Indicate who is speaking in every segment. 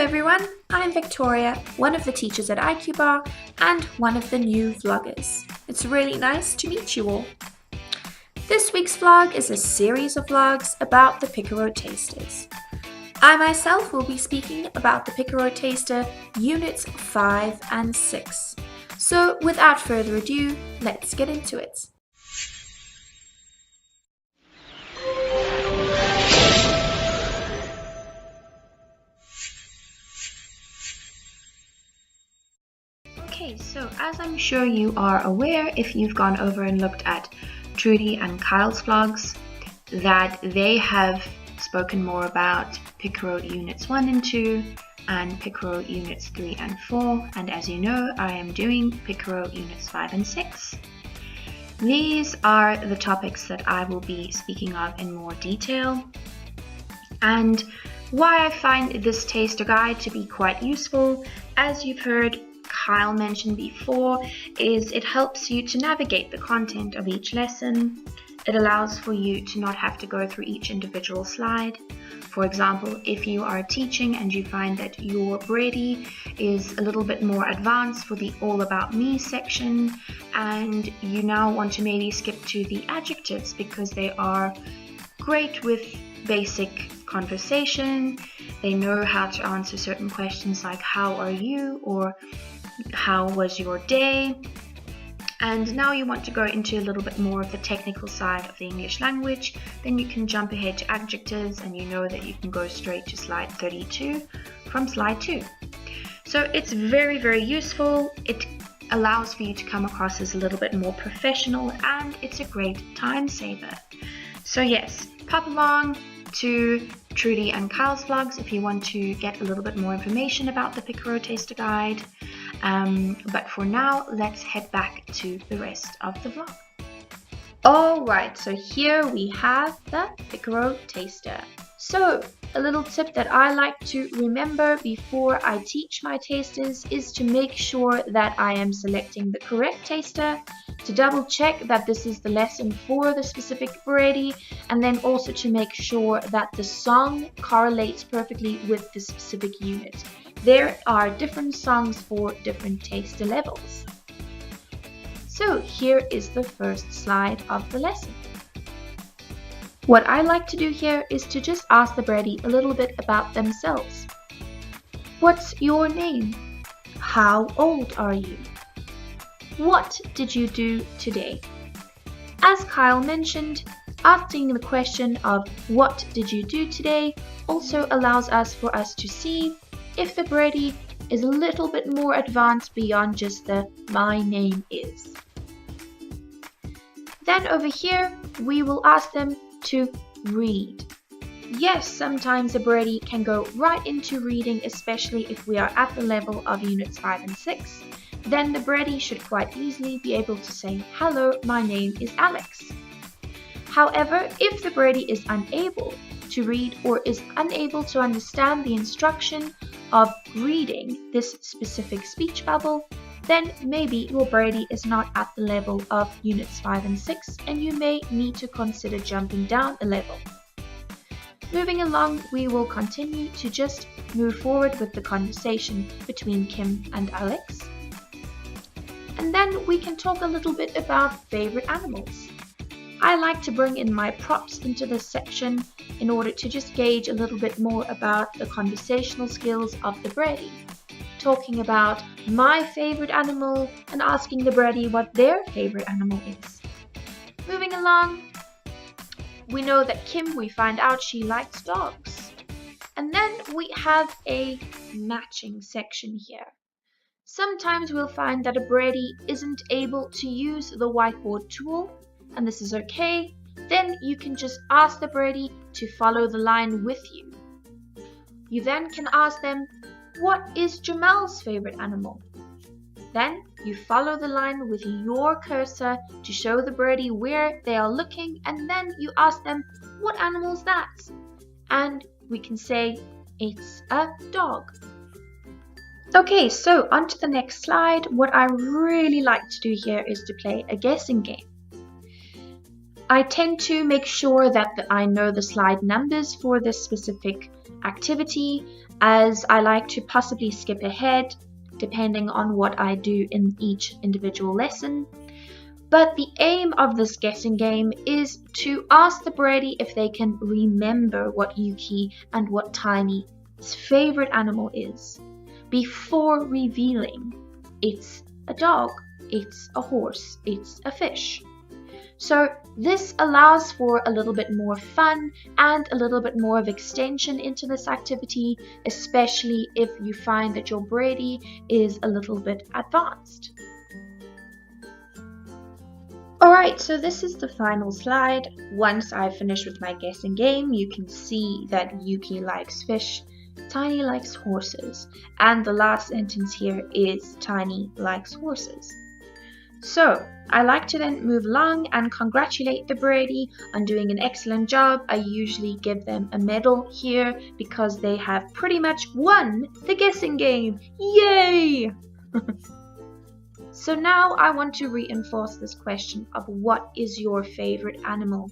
Speaker 1: everyone, I'm Victoria, one of the teachers at IQ Bar and one of the new vloggers. It's really nice to meet you all. This week's vlog is a series of vlogs about the Picaro Tasters. I myself will be speaking about the Picaro Taster Units 5 and 6. So without further ado, let's get into it. Okay, so as I'm sure you are aware if you've gone over and looked at Trudy and Kyle's vlogs, that they have spoken more about Picaro Units 1 and 2 and Picaro Units 3 and 4, and as you know, I am doing Picaro Units 5 and 6. These are the topics that I will be speaking of in more detail, and why I find this taster guide to be quite useful, as you've heard Kyle mentioned before, is it helps you to navigate the content of each lesson. It allows for you to not have to go through each individual slide. For example, if you are teaching and you find that your Brady is a little bit more advanced for the All About Me section, and you now want to maybe skip to the adjectives because they are great with basic conversation. They know how to answer certain questions like how are you or how was your day, and now you want to go into a little bit more of the technical side of the English language, then you can jump ahead to adjectives and you know that you can go straight to slide 32 from slide 2. So it's very, very useful. It allows for you to come across as a little bit more professional, and it's a great time saver. So yes, pop along to Trudy and Kyle's vlogs if you want to get a little bit more information about the Picaro Taster Guide. But for now, let's head back to the rest of the vlog. Alright, so here we have the Picaro Taster. So, a little tip that I like to remember before I teach my tasters is to make sure that I am selecting the correct taster, to double check that this is the lesson for the specific variety, and then also to make sure that the song correlates perfectly with the specific unit. There are different songs for different taster levels. So here is the first slide of the lesson. What I like to do here is to just ask the Brady a little bit about themselves. What's your name? How old are you? What did you do today? As Kyle mentioned, asking the question of what did you do today also allows us to see if the Brady is a little bit more advanced beyond just the my name is. Then over here, we will ask them to read. Yes, sometimes the Brady can go right into reading, especially if we are at the level of Units 5 and 6. Then the Brady should quite easily be able to say, hello, my name is Alex. However, if the Brady is unable to read or is unable to understand the instruction of reading this specific speech bubble, then maybe your Brady is not at the level of Units 5 and 6 and you may need to consider jumping down a level. Moving along, we will continue to just move forward with the conversation between Kim and Alex. And then we can talk a little bit about favorite animals. I like to bring in my props into this section in order to just gauge a little bit more about the conversational skills of the Brady. Talking about my favorite animal and asking the Brady what their favorite animal is. Moving along, we know that Kim, we find out she likes dogs. And then we have a matching section here. Sometimes we'll find that a Brady isn't able to use the whiteboard tool, and this is okay. Then you can just ask the Brady to follow the line with you. You then can ask them, what is Jamal's favorite animal? Then you follow the line with your cursor to show the Brady where they are looking, and then you ask them, what animal is that? And we can say, it's a dog. Okay, so on to the next slide. What I really like to do here is to play a guessing game. I tend to make sure that I know the slide numbers for this specific activity, as I like to possibly skip ahead depending on what I do in each individual lesson. But the aim of this guessing game is to ask the birdie if they can remember what Yuki and what Tiny's favorite animal is before revealing it's a dog, it's a horse, it's a fish. So this allows for a little bit more fun and a little bit more of extension into this activity, especially if you find that your birdie is a little bit advanced. Alright, so this is the final slide. Once I finish with my guessing game, you can see that Yuki likes fish, Tiny likes horses, and the last sentence here is Tiny likes horses. So, I like to then move along and congratulate the birdie on doing an excellent job. I usually give them a medal here because they have pretty much won the guessing game. Yay! So now I want to reinforce this question of what is your favorite animal?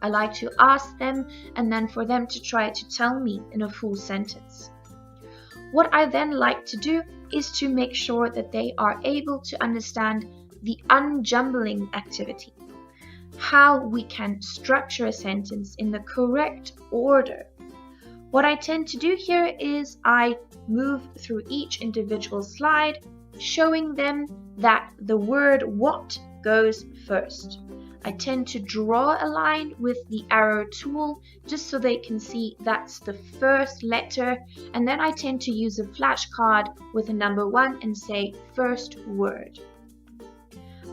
Speaker 1: I like to ask them and then for them to try to tell me in a full sentence. What I then like to do is to make sure that they are able to understand the unjumbling activity, how we can structure a sentence in the correct order. What I tend to do here is I move through each individual slide, showing them that the word what goes first. I tend to draw a line with the arrow tool just so they can see that's the first letter, and then I tend to use a flashcard with a number 1 and say first word.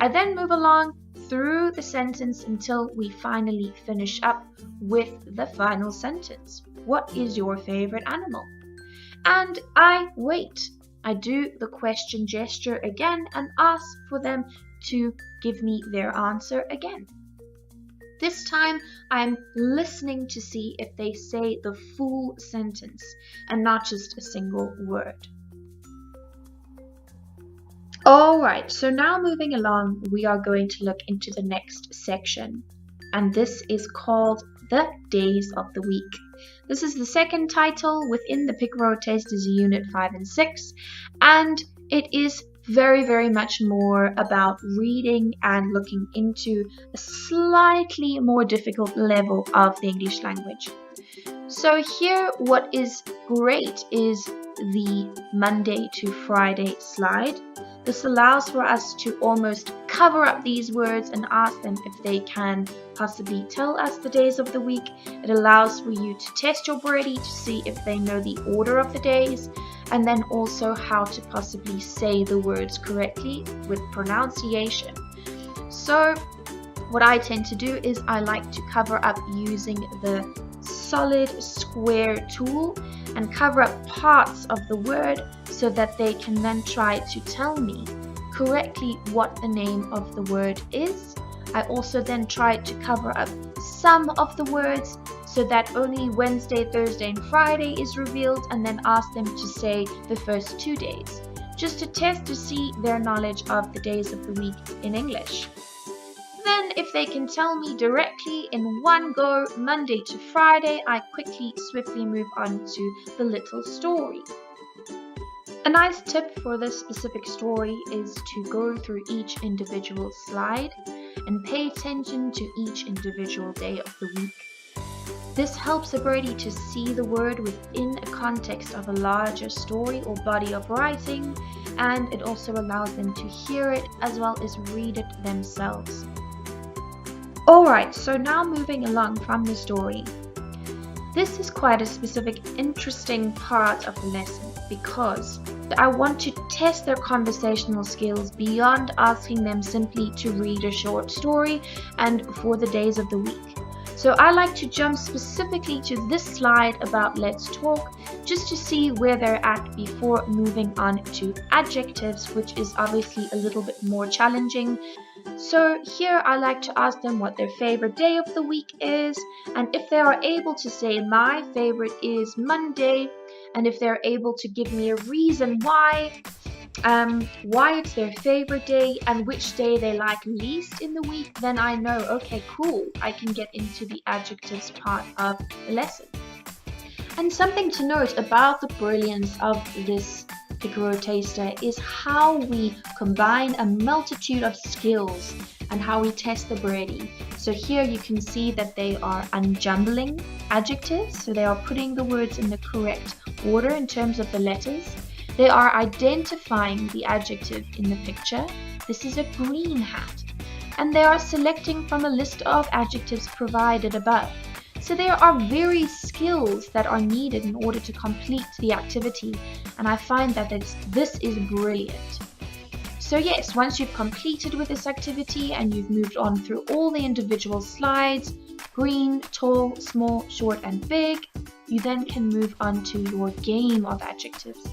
Speaker 1: I then move along through the sentence until we finally finish up with the final sentence. What is your favorite animal? And I wait. I do the question gesture again and ask for them to give me their answer again. This time I'm listening to see if they say the full sentence and not just a single word. Alright, so now moving along, we are going to look into the next section, and this is called the days of the week. This is the second title within the Picaro Taster Unit 5 and 6, and it is very much more about reading and looking into a slightly more difficult level of the English language. So here what is great is the Monday to Friday slide. This allows for us to almost cover up these words and ask them if they can possibly tell us the days of the week. It allows for you to test your birdie to see if they know the order of the days, and then also how to possibly say the words correctly with pronunciation. So what I tend to do is I like to cover up using the solid square tool and cover up parts of the word so that they can then try to tell me correctly what the name of the word is. I also then try to cover up some of the words so that only Wednesday, Thursday and Friday is revealed, and then ask them to say the first 2 days, just to test to see their knowledge of the days of the week in English. Then if they can tell me directly in one go, Monday to Friday, I swiftly move on to the little story. A nice tip for this specific story is to go through each individual slide and pay attention to each individual day of the week. This helps a birdie to see the word within a context of a larger story or body of writing, and it also allows them to hear it as well as read it themselves. Alright, so now moving along from the story. This is quite a specific, interesting part of the lesson because I want to test their conversational skills beyond asking them simply to read a short story and for the days of the week. So I like to jump specifically to this slide about let's talk, just to see where they're at before moving on to adjectives, which is obviously a little bit more challenging. So here I like to ask them what their favorite day of the week is, and if they are able to say my favorite is Monday, and if they're able to give me a reason why it's their favorite day and which day they like least in the week, then I know, okay, cool, I can get into the adjectives part of the lesson. And something to note about the brilliance of this Picaro Taster is how we combine a multitude of skills and how we test the birdie. So here you can see that they are unjumbling adjectives, so they are putting the words in the correct order in terms of the letters. They are identifying the adjective in the picture. This is a green hat. And they are selecting from a list of adjectives provided above. So there are various skills that are needed in order to complete the activity, and I find that this is brilliant. So yes, once you've completed with this activity and you've moved on through all the individual slides, green, tall, small, short and big, you then can move on to your game of adjectives.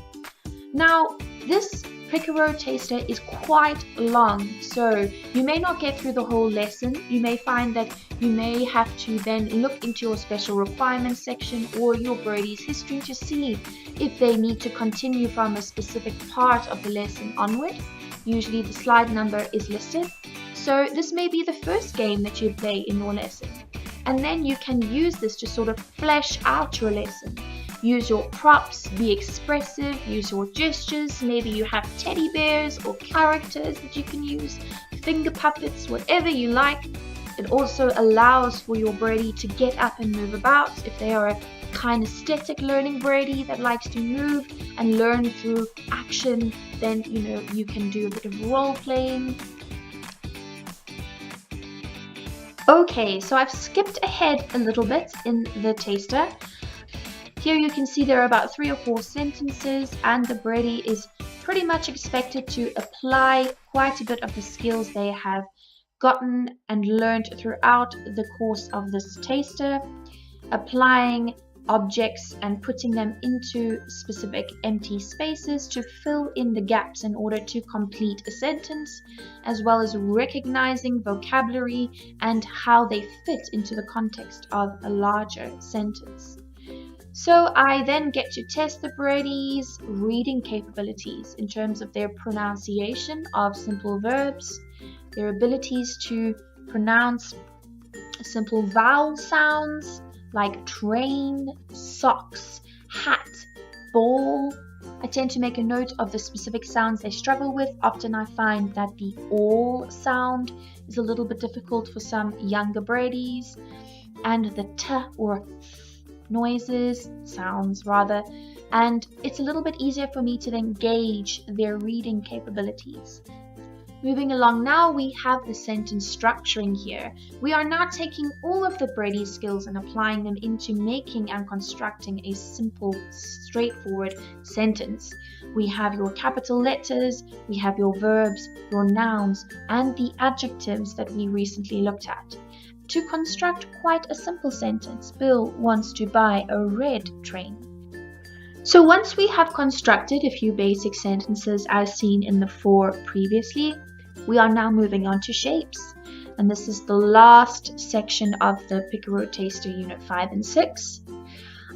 Speaker 1: Now, this Picaro Taster is quite long, so you may not get through the whole lesson. You may find that you may have to then look into your special requirements section or your birdie's history to see if they need to continue from a specific part of the lesson onward. Usually the slide number is listed, so this may be the first game that you play in your lesson. And then you can use this to sort of flesh out your lesson. Use your props, be expressive, use your gestures. Maybe you have teddy bears or characters that you can use, finger puppets, whatever you like. It also allows for your birdie to get up and move about. If they are a kinesthetic learning birdie that likes to move and learn through action, then you can do a bit of role playing. Okay, so I've skipped ahead a little bit in the taster. Here you can see there are about 3 or 4 sentences, and the birdie is pretty much expected to apply quite a bit of the skills they have gotten and learned throughout the course of this taster, applying objects and putting them into specific empty spaces to fill in the gaps in order to complete a sentence, as well as recognizing vocabulary and how they fit into the context of a larger sentence. So I then get to test the birdie's reading capabilities in terms of their pronunciation of simple verbs, their abilities to pronounce simple vowel sounds like train, socks, hat, ball. I tend to make a note of the specific sounds they struggle with. Often I find that the all sound is a little bit difficult for some younger birdies, and the t or sounds rather, and it's a little bit easier for me to then gauge their reading capabilities. Moving along now, we have the sentence structuring here. We are now taking all of the birdie skills and applying them into making and constructing a simple, straightforward sentence. We have your capital letters, we have your verbs, your nouns, and the adjectives that we recently looked at. To construct quite a simple sentence, Bill wants to buy a red train. So once we have constructed a few basic sentences as seen in the 4 previously, we are now moving on to shapes. And this is the last section of the Picaro Taster Unit 5 and 6.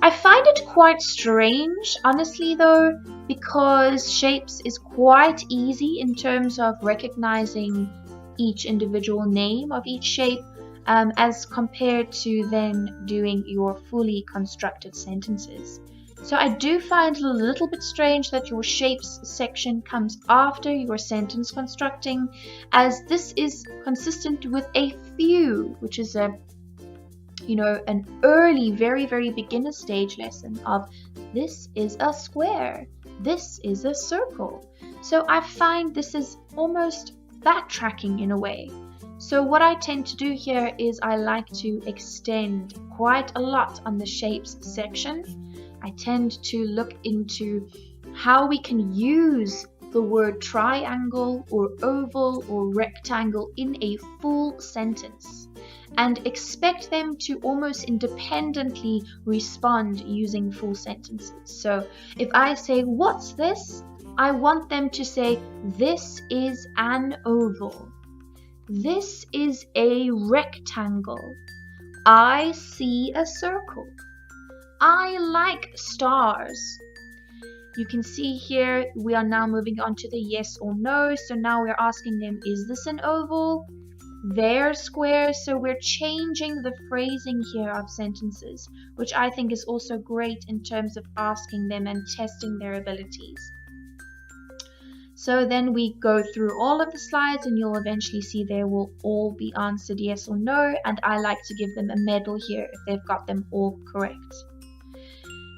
Speaker 1: I find it quite strange, honestly though, because shapes is quite easy in terms of recognizing each individual name of each shape, as compared to then doing your fully constructed sentences. So I do find it a little bit strange that your shapes section comes after your sentence constructing, as this is consistent with a few, which is an early, very, very beginner stage lesson of this is a square, this is a circle. So I find this is almost backtracking in a way. So what I tend to do here is I like to extend quite a lot on the shapes section. I tend to look into how we can use the word triangle or oval or rectangle in a full sentence and expect them to almost independently respond using full sentences. So if I say, "What's this?" I want them to say, "This is an oval. This is a rectangle. I see a circle. I like stars." You can see here we are now moving on to the yes or no. So now we're asking them, is this an oval? their squares. So we're changing the phrasing here of sentences, which I think is also great in terms of asking them and testing their abilities. So then we go through all of the slides and you'll eventually see they will all be answered yes or no, and I like to give them a medal here if they've got them all correct.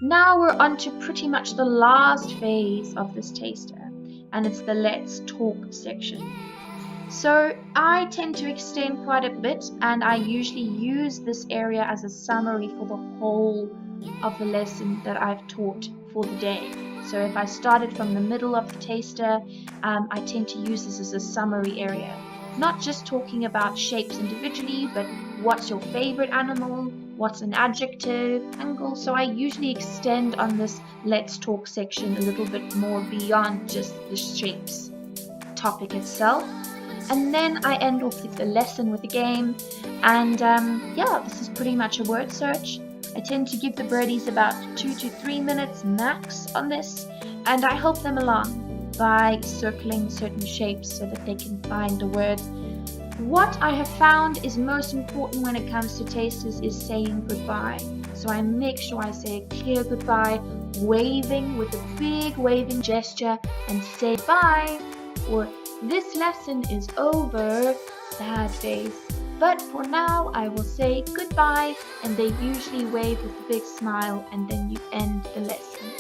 Speaker 1: Now we're on to pretty much the last phase of this taster, and it's the let's talk section. So I tend to extend quite a bit, and I usually use this area as a summary for the whole of the lesson that I've taught for the day. So if I started from the middle of the taster, I tend to use this as a summary area. Not just talking about shapes individually, but what's your favorite animal, what's an adjective, angle. So I usually extend on this let's talk section a little bit more beyond just the shapes topic itself. And then I end off with the lesson with a game. And yeah, this is pretty much a word search. I tend to give the birdies about 2 to 3 minutes max on this, and I help them along by circling certain shapes so that they can find the word. What I have found is most important when it comes to tasters is saying goodbye. So I make sure I say a clear goodbye, waving with a big waving gesture, and say bye, or this lesson is over, sad face. But for now, I will say goodbye, and they usually wave with a big smile, and then you end the lesson.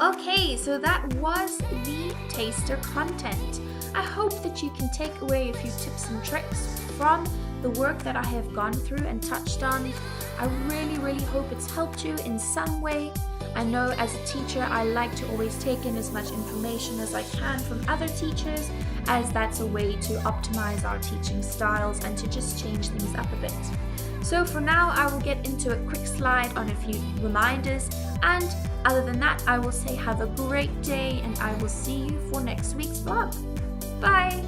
Speaker 1: Okay, so that was the taster content. I hope that you can take away a few tips and tricks from the work that I have gone through and touched on. I really hope it's helped you in some way. I know as a teacher, I like to always take in as much information as I can from other teachers, as that's a way to optimize our teaching styles and to just change things up a bit. So for now, I will get into a quick slide on a few reminders, and other than that, I will say have a great day, and I will see you for next week's vlog. Bye!